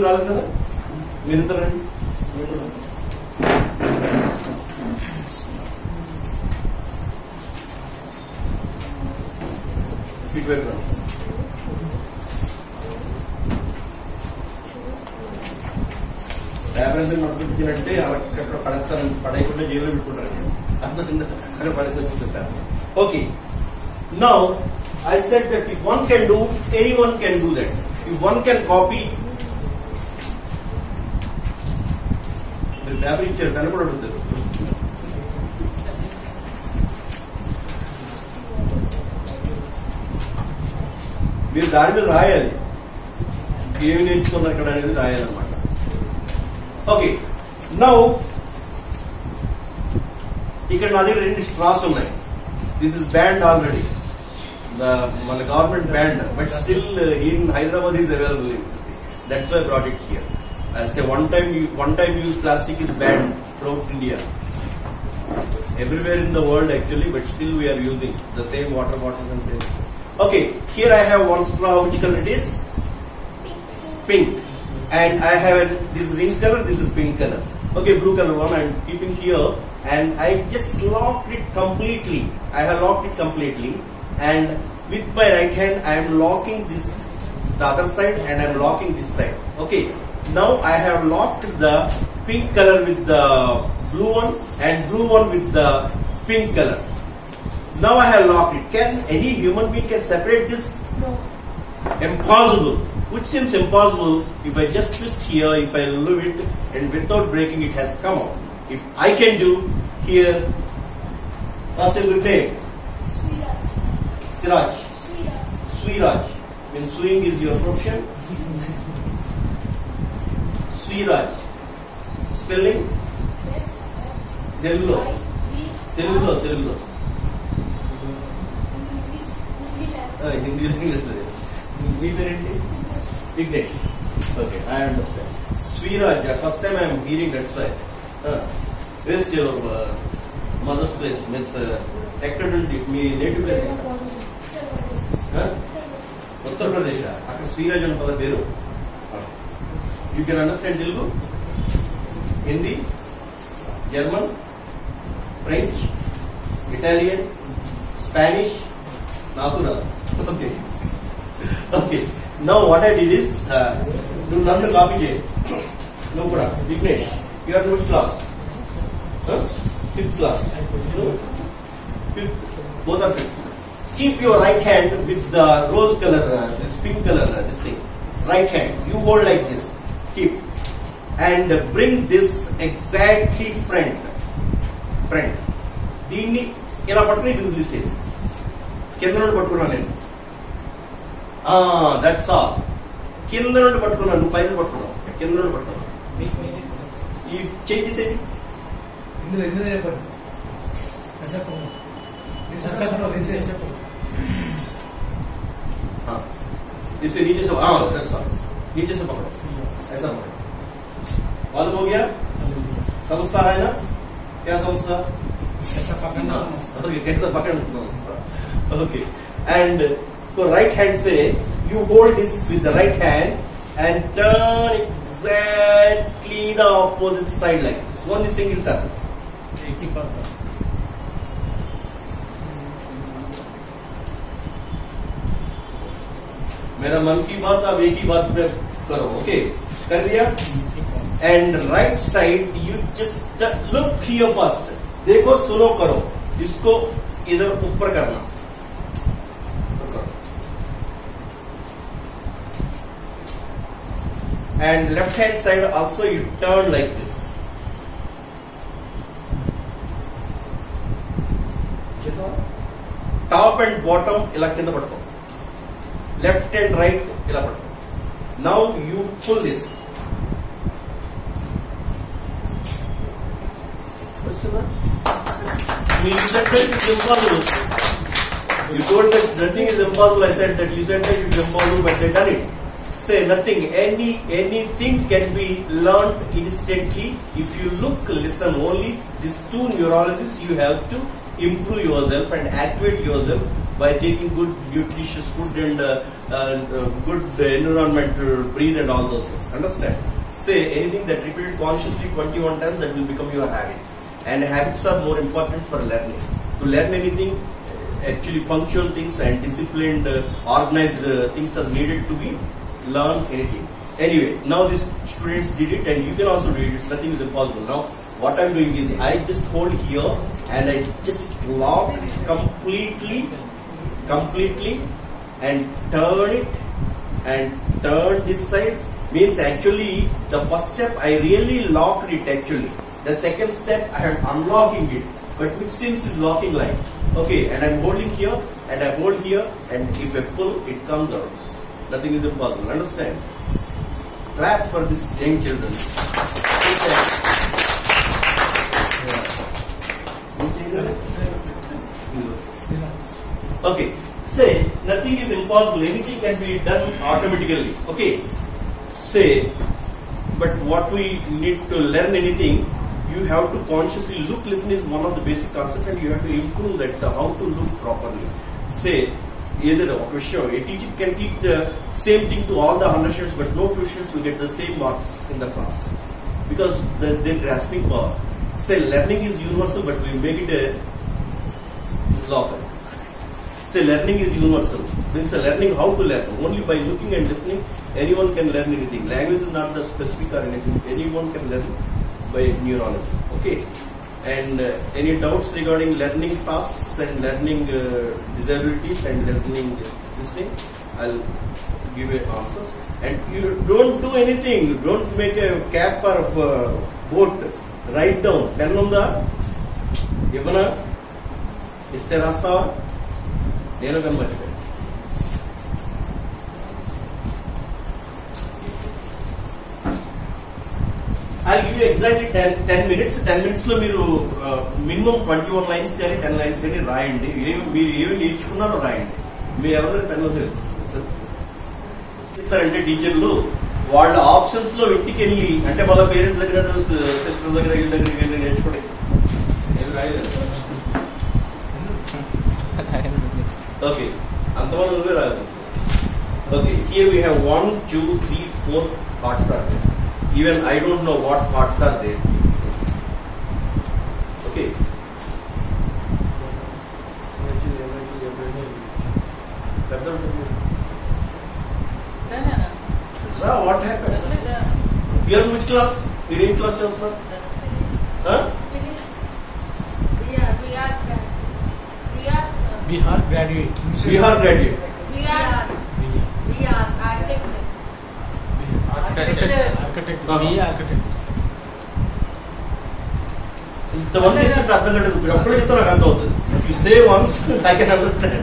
ముందు రాలేదు కదా, మీరిద్దరు రండి. ఫీడ్బ్యాక్ రండి. ల్యాబరేటరీ నడిపించినట్టే అక్కడ పడేస్తారని, పడేయకుండా జైల్లో పెట్టుకుంటారండి. అక్కడ పడేస్తుంటారు. Okay, now I said that if one can do, anyone can do that. If one can copy, the fabric chair కనపడదు. మీరు దాని మీద రాయాలి, ఏమి నేర్చుకున్నారు ఇక్కడ అనేది రాయాలన్నమాట. ఓకే, నౌ ఇక్కడ నా దగ్గర 2 స్ట్రాస్ ఉన్నాయి. This is banned already. మన government banned, but still in Hyderabad is available. That's why I brought it here. I say one time use plastic is banned throughout India, everywhere in the world actually, but still we are using the same water bottles and same. Okay, here I have one straw. Which color it is? Pink. And I have this is ink color, this is pink color. Okay, blue color one I'm keeping here, and I just locked it completely. I have locked it completely, and with my right hand I am locking this, the other side, and I am locking this side. Okay, now I have locked the pink color with the blue one and blue one with the pink color. Now I have locked it. Can any human being can separate this? No. Impossible. Which seems impossible. If I just twist here, if I leave it, and without breaking it has come out. If I can do here, what's your good name? Siraj. Swiraj. Means sewing is your profession. Swiraj. Spelling? Yes. Telugu. Telugu. Hindi language. మీ పేరేంటి? Vignesh. Okay, I understand. Swiraj. First time I am hearing that side. Where's your mother's place? Means ఎక్కడ నుండి మీ native place? Uttar Pradesh. అక్కడ స్వీరాజ్ ఉంటుంది పేరు. You can understand Telugu, Hindi, German, French, Italian, Spanish, నాకు రాదు. Okay okay, now what I did is, నువ్వు నన్ను కాపీ చేయి. నువ్వు కూడా Vignesh, you are which class? 5th class. Fifth, both are fifth. Keep your right hand with the rose color, this pink color, this thing. Right hand, you hold like this. Keep and bring this exactly front. దీన్ని ఇలా పట్టుకుని ఇది వదిలేసేది. కింద నుండి పట్టుకున్నాను నేను. That's all. కింద నుండి పట్టుకున్నాను, నువ్వు పైన పట్టుకున్నావు. కింద నుండి పట్టుకున్నావు. ఈ చేయి తీసేది. ఇందులో చెప్పండి. इसे नीचे से नीचे से पकड़ो, ऐसा पकड़ो. मालूम हो गया? समझता है ना? क्या समझता? कैसा पकड़ना. ओके, कैसा पकड़ना समझता. Okay, and so right hand से you hold this with the right hand and turn exactly the opposite side like this. Only single turn. एक ही बात. मेरा मन की बात आप एक ही बात पे करो. ओके, कर दिया. And right side you just look here first. देखो, सुनो, करो. इसको इधर ऊपर करना. And left hand side also you turn like this. Top and bottom ఇలా కింద పట్టుకో. లెఫ్ట్ అండ్ రైట్ ఇలా పట్టుకో. Now you pull this. You said that it's impossible. You told that nothing is impossible. I said that you said that it's impossible, but they done it. Say nothing. Anything can be learned instantly if you look, listen only. These two neurologists you have to improve yourself and activate yourself by taking good nutritious food and good environment to breathe and all those things. Understand? Say anything that repeated consciously 21 times, that will become your habit. And habits are more important for learning. To learn anything, actually punctual things and disciplined, organized things are needed to be learned anything. Anyway, now these students did it and you can also do it. It's nothing is impossible. Now what I'm doing is I just hold here and I just lock completely and turn it and turn this side. Means actually the first step I really locked it actually. The second step I am unlocking it, but which seems is locking like. Okay, and I'm holding here and I hold here, and if I pull, it comes out. Nothing is impossible. Understand? Clap for these young children. Okay, say nothing is impossible. Anything can be done automatically. Okay, say, but what we need to learn anything, you have to consciously look. Listen is one of the basic concepts, and you have to improve that how to look properly. Say, either a teacher can teach the same thing to all the 100 students, but no 2 students will get the same marks in the class because their grasping power. Say, learning is universal, but we make it a local. Say, learning is universal. Means learning how to learn. Only by looking and listening, anyone can learn anything. Language is not the specific or anything. Anyone can learn by neurology. Okay. And any doubts regarding learning tasks and learning disabilities and learning this thing, I'll give you answers. And you don't do anything. Don't make a cap or a boat. Write down. Pen unda? Ivana? Iste rastava? Nenu pen marchipoyanu. I'll give you exactly 10 minutes. 10 minutes లో మీరు minimum 21 lines కానీ 10 lines కానీ రాయండి. మీరు ఏమి నేర్చుకున్నారో రాయండి. మీరు ఎవరైనా పెన్ను ఇస్తారంటే టీచర్లు వాళ్ళ ఆప్షన్స్ లో ఇంటికి వెళ్ళి అంటే వాళ్ళ పేరెంట్స్ దగ్గర సిస్టర్ దగ్గర వీళ్ళ దగ్గరికి వెళ్ళి నేర్చుకోండి. ఏమి రాయలేదు. ఓకే, అంతమంది నువ్వే రాదు. Okay, here we have 1, 2, 3, 4 parts are there. Even I don't know what parts are there. Okay. What happened? You are in which class? You are in class now? Huh? Bihar graduate. Bihar graduate. Bihar architecture. Architect. Architect. ఇంతమంది చెప్తే అర్థం కాదు. ఎప్పుడు చెప్తే నాకు అర్థం అవుతుంది. You say once, I can understand.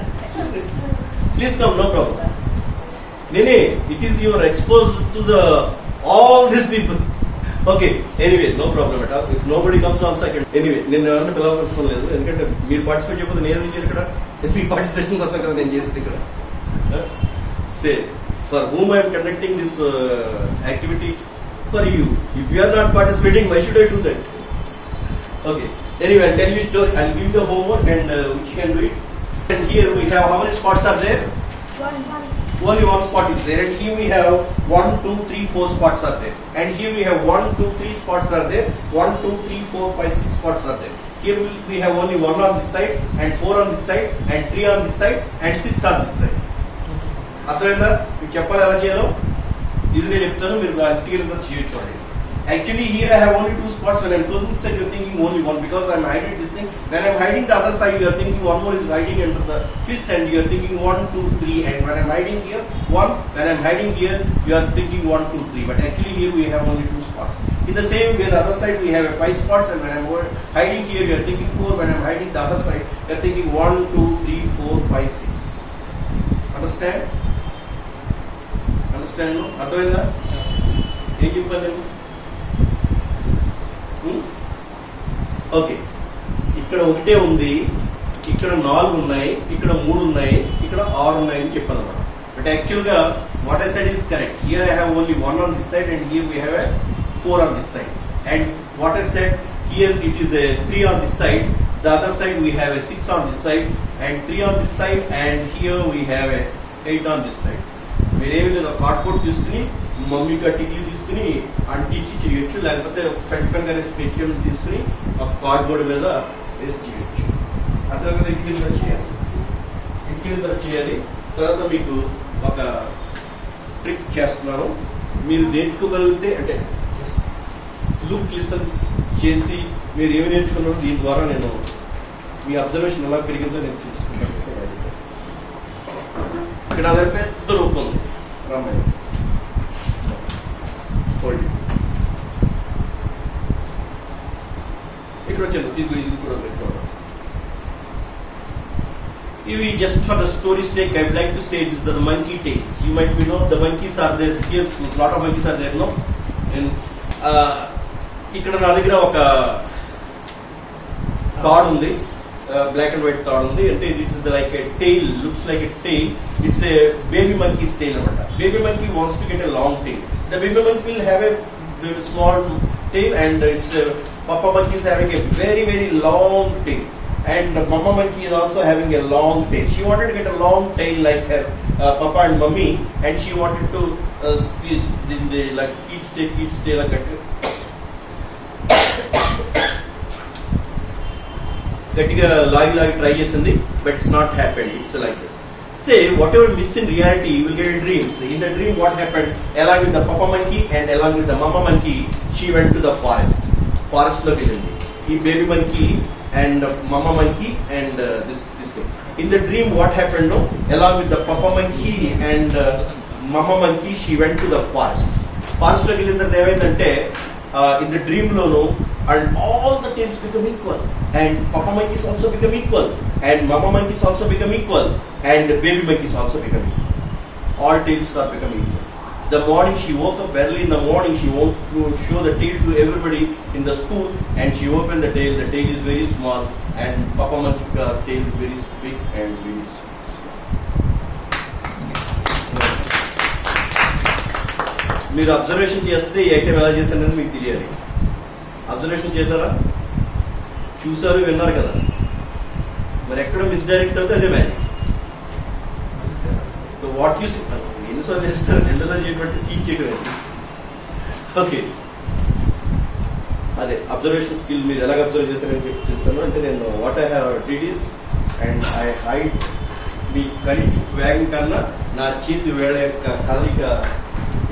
Please come, no problem. Nene, it is you are exposed to the all these people. Okay, anyway, no problem at all. If nobody comes also, I can. Anyway, నేను ఎవరైనా పిలవవలసిన లేదు. ఎందుకంటే మీరు participate చేయకపోతే నేను ఏం చేయాలి ఇక్కడ? మీ పార్టిసిపేషన్ కోసం కదా నేను చేసేది ఇక్కడ. Say, for whom I am conducting this activity? For you. If you are not participating, why should I do that? Okay. Anyway, I'll tell you a story. I'll give you the homework and which you can do it. And here we have how many spots are there? Only one spot is there. And here we have 1, 2, 3, 4 spots are there. And here we have 1, 2, 3 spots are there. 1, 2, 3, 4, 5, 6 spots are there. Here we have only 1 on this side and 4 on this side and 3 on this side and 6 on this side. అర్థమైందా? మీకు చెప్పాలి ఎలా చేయాలో ఇది నేను చెప్తాను, మీరు ఇంటికి చేయొచ్చు. Actually here I have only 2 spots. When I am closing this side you are thinking only 1 because I am hiding this thing. When I am hiding the other side you are thinking one more is hiding under the fist and you are thinking 1, 2, 3 and when I am hiding here 1, when I am hiding here you are thinking 1, 2, 3 but actually here we have only 2 spots. In the same way the other side we have 5 spots and when I am hiding here you are thinking 4, when I am hiding the other side you are thinking 1, 2, 3, 4, 5, 6. Understand? Understand? No? అర్థమైందా? ఏం చెప్పాను? Okay, ఇక్కడ ఒకటే ఉంది, ఇక్కడ 4 ఉన్నాయి, ఇక్కడ 3 ఉన్నాయి, ఇక్కడ 6 ఉన్నాయి అని చెప్పాను అన్నమాట. బట్ యాక్చువల్ గా what I said is correct. Here I have only 1 on this side and here we have a 4 on this side. And what I said here it is a 3 on this side The other side we have a 6 on this side and 3 on this side, and here we have a 8 on this side. మీరేమి లేదు, cardboard తీసుకుని మమ్మీగా టిక్లీ తీసుకుని అంటించి చేయొచ్చు, లేకపోతే front pen అనే sketch తీసుకుని ఒక కార్డ్బోర్డ్ మీద వేసి చేయొచ్చు. అట్లా ఎక్కిన చేయాలి, చేయాలి. తర్వాత మీకు ఒక ట్రిక్ చేస్తున్నాను, మీరు నేర్చుకోగలిగితే అంటే లుక్ లిసన్ చేసి మీరు ఏమి నేర్చుకున్నారో దీని ద్వారా నేను మీ అబ్జర్వేషన్ ఎలా పెరిగిందో నేను తీసుకున్నాను. ఇక్కడ అదే పెద్ద రూపం ఉంది రామాయణం. ఇక్కడ వచ్చాను, ఇది కూడా పెట్టుకోవాలి. ఇవి just for the story's sake, I would like to say this is the monkey tales. You might be know the monkeys are there here, lot of monkeys are there, no? And ఇక్కడ నా దగ్గర ఒక card ఉంది, black and white card ఉంది. అంటే this is like a tail, looks like a tail. It's a baby monkey's tail అనమాట. Baby monkey wants to get a long tail. The baby monkey will have a small tail, and it's papa monkey is having a very very long tail, and mama monkey is also having a long tail. She wanted to get a long tail like her papa and mummy, and she wanted to squeeze like each tail like గట్టిగా లాగి try చేసింది, but it's not happened. It's like this. Say whatever miss in reality you will get in dreams. In the dream what happened, along with the papa monkey and along with the mama monkey, she went to the forest lo వెళ్ళింది. ఈ baby monkey and mama monkey and this thing. In the dream what happened, no, along with the papa monkey and mama monkey, she went to the forest లో వెళ్ళిన తర్వాత ఏమైందంటే in the dream lono, and all the tails become equal, and papa monkeys also become equal, and mama monkeys also become equal, and baby monkeys also become equal. All tails are become equal. The morning she woke up early in the morning, she wanted to show the tail to everybody in the school, and she opened the tail. The tail is very small, and papa monkey tail is very big and very small. మీరు observation చేస్తే ఏ item ఎలా చేశారనేది మీకు తెలియాలి. Observation చేశారా, చూసారు, విన్నారు కదా, మరి ఎక్కడ మిస్డైరెక్ట్ అవుతే అదే మ్యాజిక్. సో వాట్ యూ ఎన్నిసార్లు చేస్తారు, రెండుసార్లు చేయబట్టి టీచ్ చేయడం. ఓకే, అదే అబ్జర్వేషన్ స్కిల్. మీరు ఎలాగ అబ్జర్వ్ చేస్తారని చెప్పి చేస్తాను అంటే, నేను what I have did is, and I hide మీ కరిచి వేగం కన్నా నా చేతి వేళ యొక్క కదలిక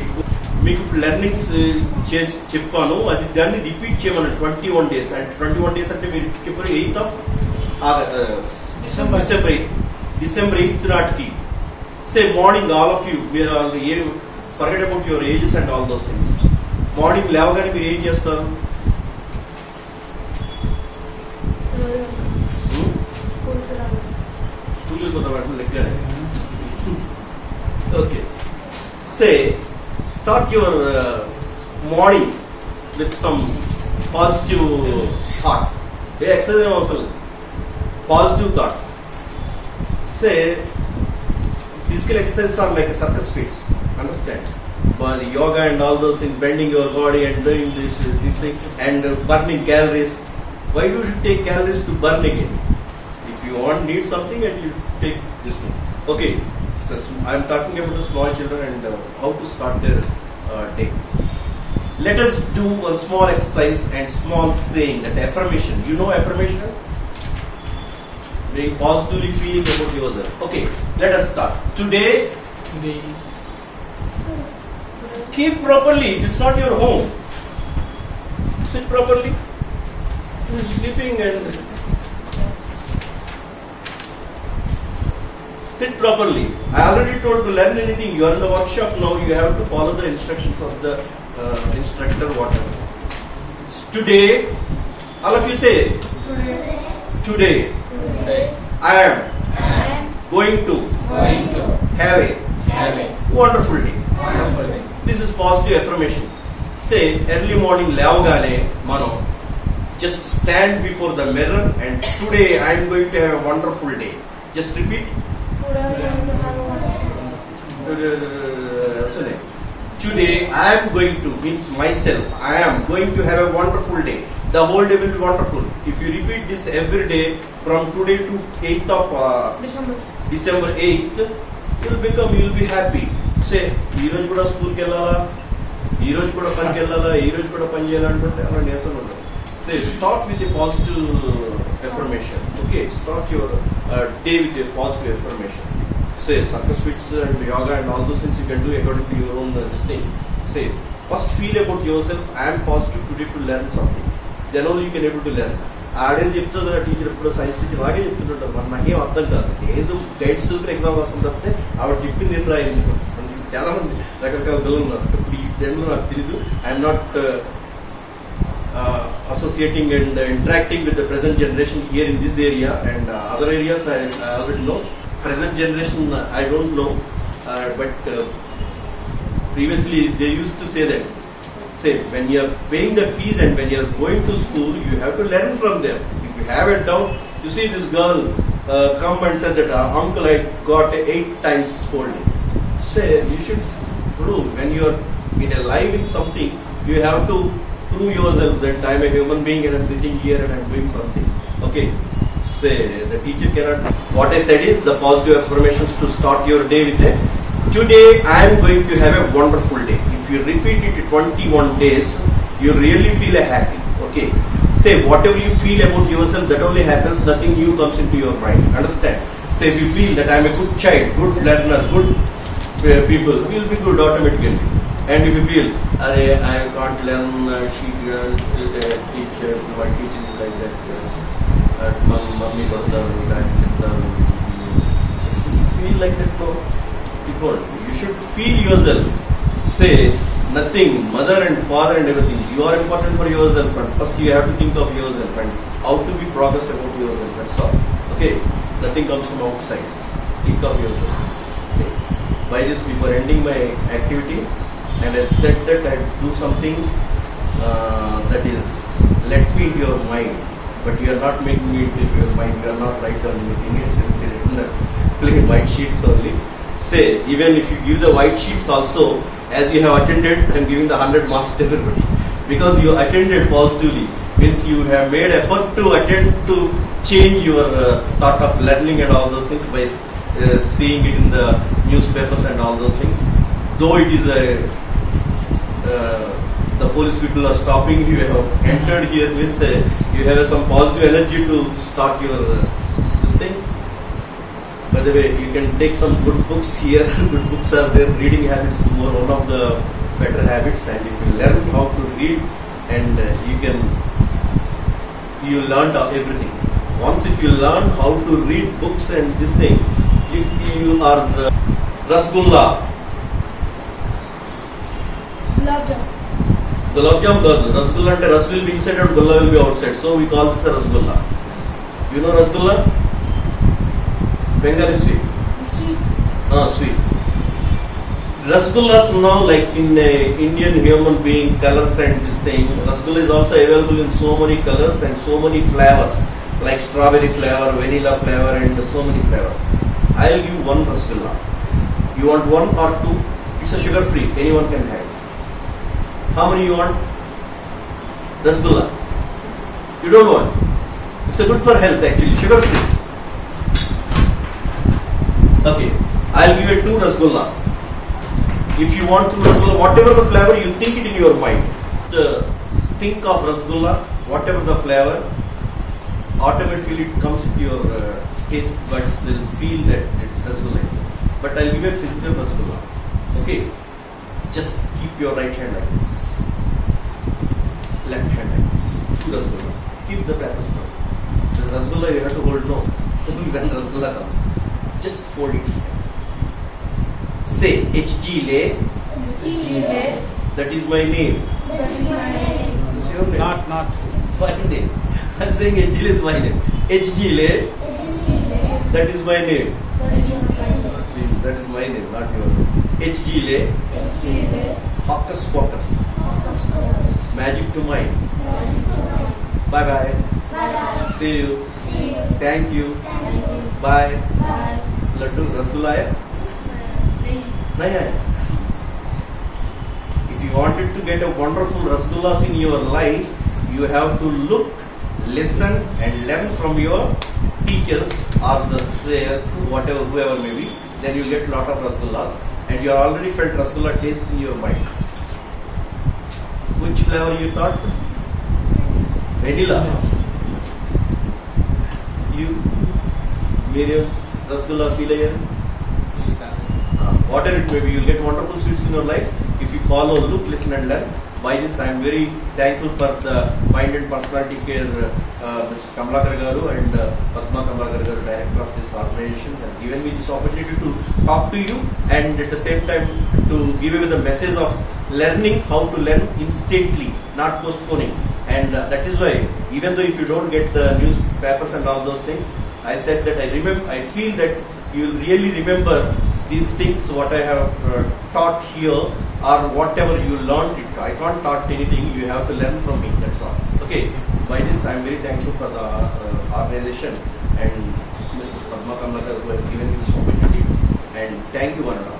ఎక్కువ. మీకు ఇప్పుడు లెర్నింగ్స్ చేసి చెప్పాను, అది దాన్ని రిపీట్ చేయమని 21 days. అండ్ 21 days అంటే మీరు చెప్పారు 8th of December 8th నాటికి. సే మార్నింగ్ ఆల్ ఆఫ్ యూ, మీరు forget about your ages and all those things. Morning లేవగానే మీరు ఏం చేస్తారు? స్కూల్కి పోతాం లెక్కనే. Okay, say start your morning with some positive thought. Exercise also positive thought. Say physical exercises are like a circus feats, understand? But yoga and all those things, bending your body and doing this thing and burning calories. Why do you take calories to burn again? If you need something, and you take this one. Okay, so I am talking about the small children and how to start their day. Let us do a small exercise and small saying, that affirmation. You know affirmation? Being positively feeling about yourself. Okay, let us start. Today, keep properly. This is not your home. Sit properly. You're sleeping and sit properly. I already told, to learn anything, you are in the workshop now, you have to follow the instructions of the instructor, whatever. Today, all of you say, today I am going to have a wonderful day. This is positive affirmation. Say early morning లేవగానే మనం just stand before the mirror and today I am going to have a wonderful day. Just repeat. Today I am going to, means myself, I am going to have a wonderful day. the whole day will be wonderful. If you repeat this every day from today to 8th of December 8th, you will be happy. Say, ee roju kuda school ki ellala, ee roju kuda pani ki ellala, ee roju kuda pani cheyalantunte ala nesam undu. Say, start with a positive affirmation. Okay, start your day with a positive affirmation. Say, circus fits and yoga and all those things you can do according to your own thing. Say, first feel about yourself. I am positive today to learn something. Then only you can able to learn. ఆడే చెప్తుంది teacher ఎప్పుడు science teacher అలాగే చెప్తుంటారు. మన నాకేం అర్థం కాదు, ఏదో గైడ్స్ ఎగ్జామ్ వస్తుంది తప్పితే ఆవిడ చెప్పింది ఏం రాయింది. చాలా మంది రకరకాల పిల్లలు ఉన్నారు. ఇప్పుడు ఈ టైంలో నాకు తెలీదు. I'm not associating and interacting with the present generation here in this area and other areas I already know. Present generation I don't know, but previously they used to say that, say when you are paying the fees and when you are going to school, you have to learn from them. If you have a doubt, you see this girl come and said that uncle, I got 8 times scolding. Say you should prove when you are in a life in something, you have to prove yourself that I am a human being and I am sitting here and I am doing something. Okay. Say the teacher cannot. What I said is the positive affirmations to start your day with a today I am going to have a wonderful day. If you repeat it 21 days, you really feel happy. Okay. Say whatever you feel about yourself, that only happens. Nothing new comes into your mind. Understand? Say if you feel that I am a good child, good learner, good people, you will be good automatically. And if you feel, I can't learn, she teacher, my teacher is like that, mummy feel like that, no, you should feel yourself. Say nothing, mother and father and everything, you are important for yourself, but first you have to think of yourself and how to be progress about yourself, that's all. Okay, nothing comes from outside, think of yourself. Okay. By this, before ending my activity, and I said that I do something that is let me into your mind, but you are not making me into your mind. You are not right on anything. It's written in the plain white sheets only. Say even if you give the white sheets also, as you have attended, I am giving the 100 marks to everybody because you attended positively. Means you have made effort to attend to change your thought of learning and all those things by seeing it in the newspapers and all those things. Though it is a the police people are stopping, you have entered here, means you have some positive energy to start your this thing. By the way, you can take some good books here. Good books are there. Reading habits is one of the better habits, and if you learn how to read, and you learn everything. Once if you learn how to read books and this thing, you are the Rasgulla. Gulab Jam, Rasgulla and Ras will be inside and Gulla will be outside. So we call this a Rasgulla. You know Rasgulla? Bengali sweet. Sweet. Sweet. Rasgullas now, like in Indian human being, colors and this thing. Rasgulla is also available in so many colors and so many flavors, like strawberry flavor, vanilla flavor, and so many flavors. I'll give one Rasgulla. You want one or two? It's a sugar free. Anyone can have. How many you want? Rasgulla. You don't want? It's a good for health actually, sugar free. Okay, I'll give you 2 Rasgullas. If you want 2 Rasgulla, whatever the flavor, you think it in your mind. Think of Rasgulla, whatever the flavor, automatically it comes into your taste buds will feel that it's Rasgulla. But I'll give you a physical Rasgulla. Okay, just keep your right hand like this. Left hand like this. 2 Rasgullas. Keep the papers down. The Rasgulla you have to hold no. When Rasgulla comes, just fold it here. Say HG Le. That is my name. It's your name. Not. My name. I'm saying HG Le is my name. HG Le. That is my name. That is my name, not your name. HG Le. Hocus Pocus. Magic to mind. Bye bye. See you. Thank you. Bye. Laddu Rasgulla hai? Nahi hai. If you wanted to get a wonderful Rasgullas in your life, you have to look, listen, and learn from your teachers or the slayers, whatever, whoever may be. Then you get lot of rasgullas, and you are already felt rasgulla taste in your mind. Which flavor you thought? Vanilla. You, Miriam, rasgulla feel again? Whatever it may be, you'll get wonderful sweets in your life if you follow, look, listen, and learn. By this, I am very thankful for the Mind and Personality Care, Mr. Kamlakar Garu and Padma Kamlakar Garu, director of this organization, has given me this opportunity to talk to you, and at the same time to give you the message of learning how to learn instantly, not postponing. And that is why, even though if you don't get the newspapers and all those things, I said that I feel that you will really remember these things, what I have taught here, or whatever you learned. I can't taught anything, you have to learn from me, that's all. Okay, by this I am very thankful for the organization and Mrs. Padma Kamlakar who has given me this opportunity, and thank you one and all.